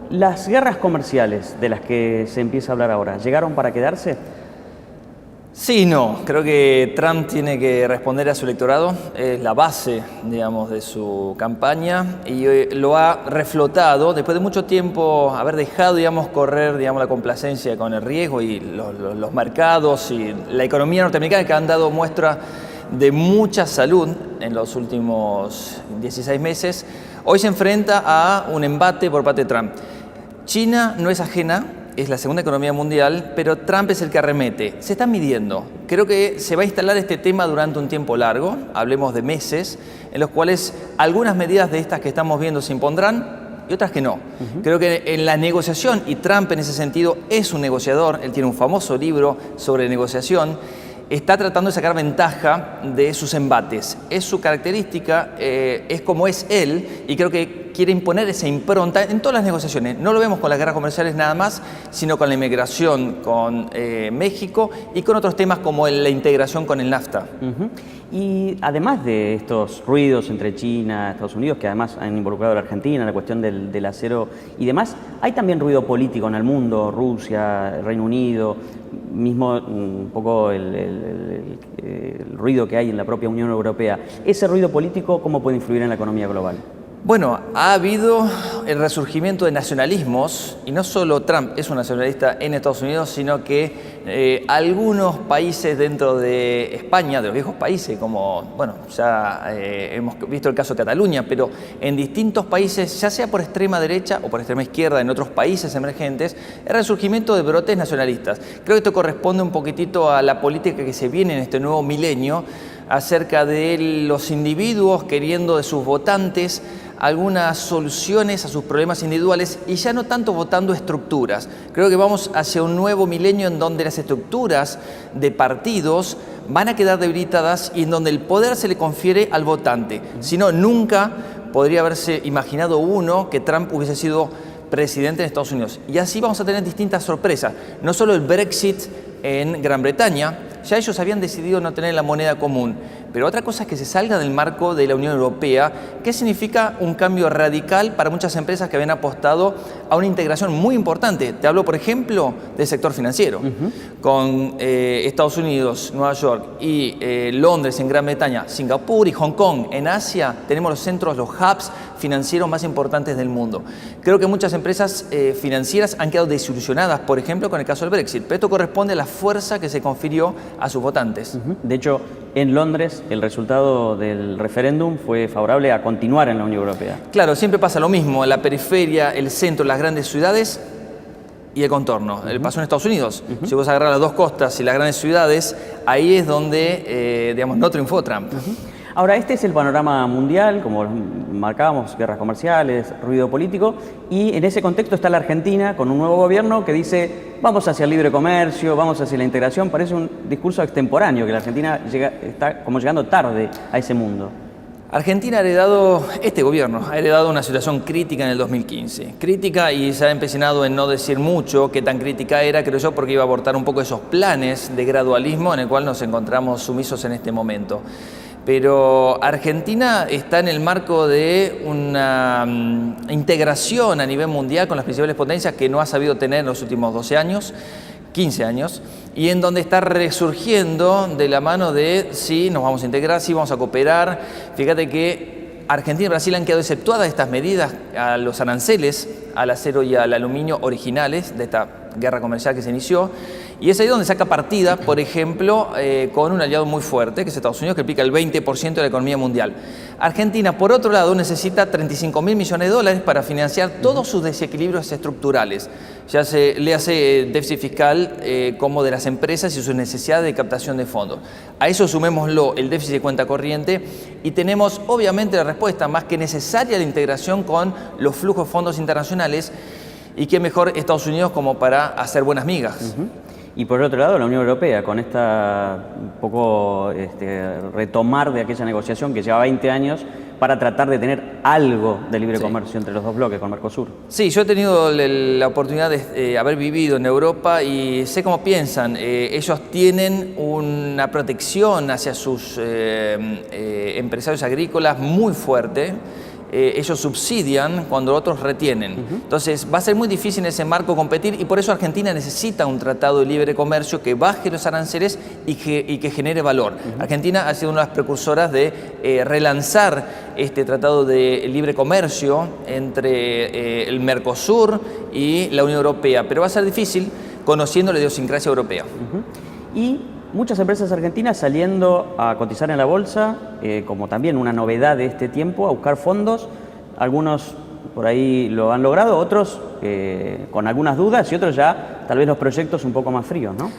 Las guerras comerciales de las que se empieza a hablar ahora, ¿llegaron para quedarse? Sí y no. Creo que Trump tiene que responder a su electorado. Es la base, digamos, de su campaña y lo ha reflotado después de mucho tiempo haber dejado, digamos, correr, digamos, la complacencia con el riesgo y los mercados y la economía norteamericana, que han dado muestra de mucha salud en los últimos 16 meses. Hoy se enfrenta a un embate por parte de Trump. China no es ajena, es la segunda economía mundial, pero Trump es el que arremete. Se están midiendo. Creo que se va a instalar este tema durante un tiempo largo, hablemos de meses, en los cuales algunas medidas de estas que estamos viendo se impondrán y otras que no. Creo que en la negociación, y Trump en ese sentido es un negociador, él tiene un famoso libro sobre negociación, está tratando de sacar ventaja de sus embates. Es su característica, es como es él, y creo que quiere imponer esa impronta en todas las negociaciones. No lo vemos con las guerras comerciales nada más, sino con la inmigración con México y con otros temas como la integración con el NAFTA. Y además de estos ruidos entre China y Estados Unidos, que además han involucrado a la Argentina, la cuestión del acero y demás, hay también ruido político en el mundo, Rusia, Reino Unido, mismo un poco el ruido que hay en la propia Unión Europea. ¿Ese ruido político cómo puede influir en la economía global? Bueno, ha habido el resurgimiento de nacionalismos, y no solo Trump es un nacionalista en Estados Unidos, sino que algunos países dentro de España, de los viejos países, como, bueno, ya hemos visto el caso de Cataluña, pero en distintos países, ya sea por extrema derecha o por extrema izquierda, en otros países emergentes, el resurgimiento de brotes nacionalistas. Creo que esto corresponde un poquitito a la política que se viene en este nuevo milenio, acerca de los individuos queriendo de sus votantes algunas soluciones a sus problemas individuales y ya no tanto votando estructuras. Creo que vamos hacia un nuevo milenio en donde las estructuras de partidos van a quedar debilitadas y en donde el poder se le confiere al votante. Si no, nunca podría haberse imaginado uno que Trump hubiese sido presidente en Estados Unidos. Y así vamos a tener distintas sorpresas. No solo el Brexit en Gran Bretaña, ya ellos habían decidido no tener la moneda común, pero otra cosa es que se salga del marco de la Unión Europea, que significa un cambio radical para muchas empresas que habían apostado a una integración muy importante. Te hablo, por ejemplo, del sector financiero. Con Estados Unidos, Nueva York y Londres en Gran Bretaña, Singapur y Hong Kong en Asia, tenemos los centros, los hubs financieros más importantes del mundo. Creo que muchas empresas financieras han quedado desilusionadas, por ejemplo, con el caso del Brexit, pero esto corresponde a la fuerza que se confirió a sus votantes. De hecho, en Londres el resultado del referéndum fue favorable a continuar en la Unión Europea. Claro, siempre pasa lo mismo, en la periferia, el centro, las grandes ciudades y el contorno. Pasó en Estados Unidos. Si vos agarrás las dos costas y las grandes ciudades, ahí es donde, digamos, no triunfó Trump. Ahora, este es el panorama mundial, como marcábamos, guerras comerciales, ruido político, y en ese contexto está la Argentina con un nuevo gobierno que dice vamos hacia el libre comercio, vamos hacia la integración. Parece un discurso extemporáneo, que la Argentina está como llegando tarde a ese mundo. Argentina ha heredado, este gobierno ha heredado una situación crítica en el 2015. Crítica, y se ha empecinado en no decir mucho qué tan crítica era, creo yo, porque iba a abortar un poco esos planes de gradualismo en el cual nos encontramos sumisos en este momento. Pero Argentina está en el marco de una integración a nivel mundial con las principales potencias que no ha sabido tener en los últimos 12 años, 15 años, y en donde está resurgiendo de la mano de sí, nos vamos a integrar, sí, vamos a cooperar. Fíjate que Argentina y Brasil han quedado exceptuadas de estas medidas a los aranceles, al acero y al aluminio originales de esta guerra comercial que se inició. Y es ahí donde saca partida, por ejemplo, con un aliado muy fuerte, que es Estados Unidos, que implica el 20% de la economía mundial. Argentina, por otro lado, necesita 35.000 millones de dólares para financiar todos sus desequilibrios estructurales, ya se le hace déficit fiscal como de las empresas y sus necesidades de captación de fondos. A eso sumémoslo el déficit de cuenta corriente y tenemos obviamente la respuesta más que necesaria, la integración con los flujos de fondos internacionales, y qué mejor Estados Unidos como para hacer buenas migas. Y por el otro lado, la Unión Europea, con esta un poco retomar de aquella negociación que lleva 20 años para tratar de tener algo de libre comercio entre los dos bloques, con Mercosur. Sí, yo he tenido la oportunidad de haber vivido en Europa y sé cómo piensan. Ellos tienen una protección hacia sus empresarios agrícolas muy fuerte. ellos subsidian cuando otros retienen. Entonces va a ser muy difícil en ese marco competir, y por eso Argentina necesita un tratado de libre comercio que baje los aranceles y que genere valor. Argentina ha sido una de las precursoras de relanzar este tratado de libre comercio entre el Mercosur y la Unión Europea, pero va a ser difícil conociendo la idiosincrasia europea. Y muchas empresas argentinas saliendo a cotizar en la bolsa, como también una novedad de este tiempo, a buscar fondos. Algunos por ahí lo han logrado, otros con algunas dudas, y otros ya tal vez los proyectos un poco más fríos, ¿no?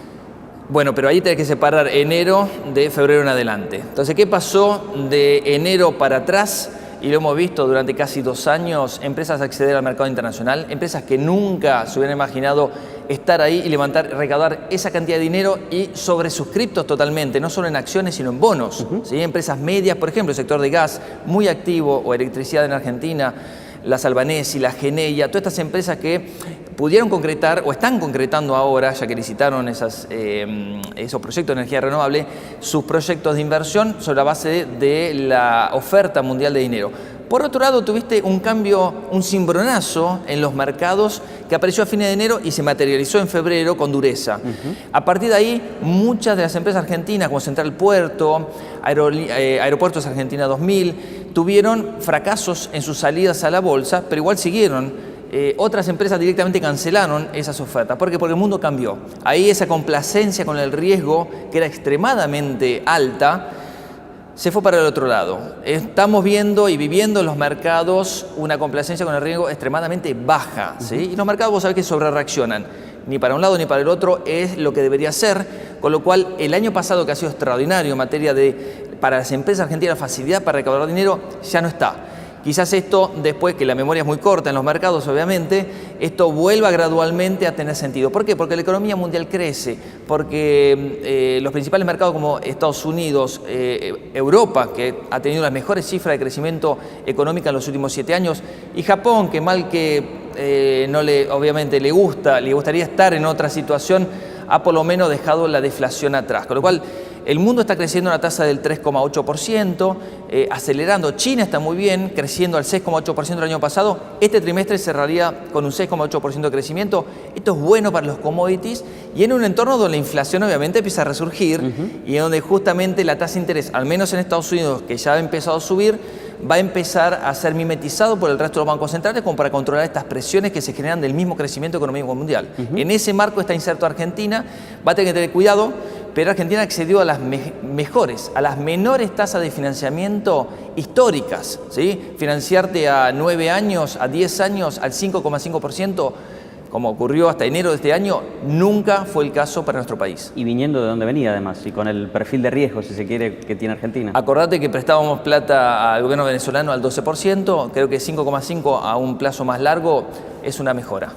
Bueno, pero ahí tenés que separar enero de febrero en adelante. Entonces, ¿qué pasó de enero para atrás? Y lo hemos visto durante casi 2 años, empresas acceder al mercado internacional, empresas que nunca se hubieran imaginado estar ahí y recaudar esa cantidad de dinero, y sobresuscriptos totalmente, no solo en acciones sino en bonos. ¿Sí? Empresas medias, por ejemplo, el sector de gas, muy activo, o electricidad en Argentina, la Salvanesi, la Geneia, todas estas empresas que pudieron concretar o están concretando ahora, ya que licitaron esos proyectos de energía renovable, sus proyectos de inversión sobre la base de la oferta mundial de dinero. Por otro lado, tuviste un cambio, un cimbronazo en los mercados que apareció a fines de enero y se materializó en febrero con dureza. A partir de ahí, muchas de las empresas argentinas, como Central Puerto, Aeropuertos Argentina 2000, tuvieron fracasos en sus salidas a la bolsa, pero igual siguieron. Otras empresas directamente cancelaron esas ofertas. ¿Por qué? Porque el mundo cambió. Ahí esa complacencia con el riesgo, que era extremadamente alta, se fue para el otro lado. Estamos viendo y viviendo en los mercados una complacencia con el riesgo extremadamente baja, ¿sí? Y los mercados, vos sabés que sobrereaccionan. Ni para un lado ni para el otro es lo que debería ser, con lo cual el año pasado, que ha sido extraordinario en materia para las empresas argentinas, facilidad para recaudar dinero, ya no está. Quizás esto, después que la memoria es muy corta en los mercados, obviamente, esto vuelva gradualmente a tener sentido. ¿Por qué? Porque la economía mundial crece, porque los principales mercados como Estados Unidos, Europa, que ha tenido las mejores cifras de crecimiento económico en los últimos 7 años, y Japón, que mal que obviamente le gustaría estar en otra situación, ha por lo menos dejado la deflación atrás. Con lo cual, el mundo está creciendo a una tasa del 3,8%, acelerando. China está muy bien, creciendo al 6,8% el año pasado. Este trimestre cerraría con un 6,8% de crecimiento. Esto es bueno para los commodities, y en un entorno donde la inflación obviamente empieza a resurgir, y en donde justamente la tasa de interés, al menos en Estados Unidos, que ya ha empezado a subir, va a empezar a ser mimetizado por el resto de los bancos centrales, como para controlar estas presiones que se generan del mismo crecimiento económico mundial. En ese marco está inserto Argentina. Va a tener que tener cuidado, pero Argentina accedió a las a las menores tasas de financiamiento históricas, ¿sí? Financiarte a 9 años, a 10 años, al 5,5%, como ocurrió hasta enero de este año, nunca fue el caso para nuestro país. Y viniendo de donde venía, además, y con el perfil de riesgo, si se quiere, que tiene Argentina. Acordate que prestábamos plata al gobierno venezolano al 12%, creo que 5,5% a un plazo más largo es una mejora.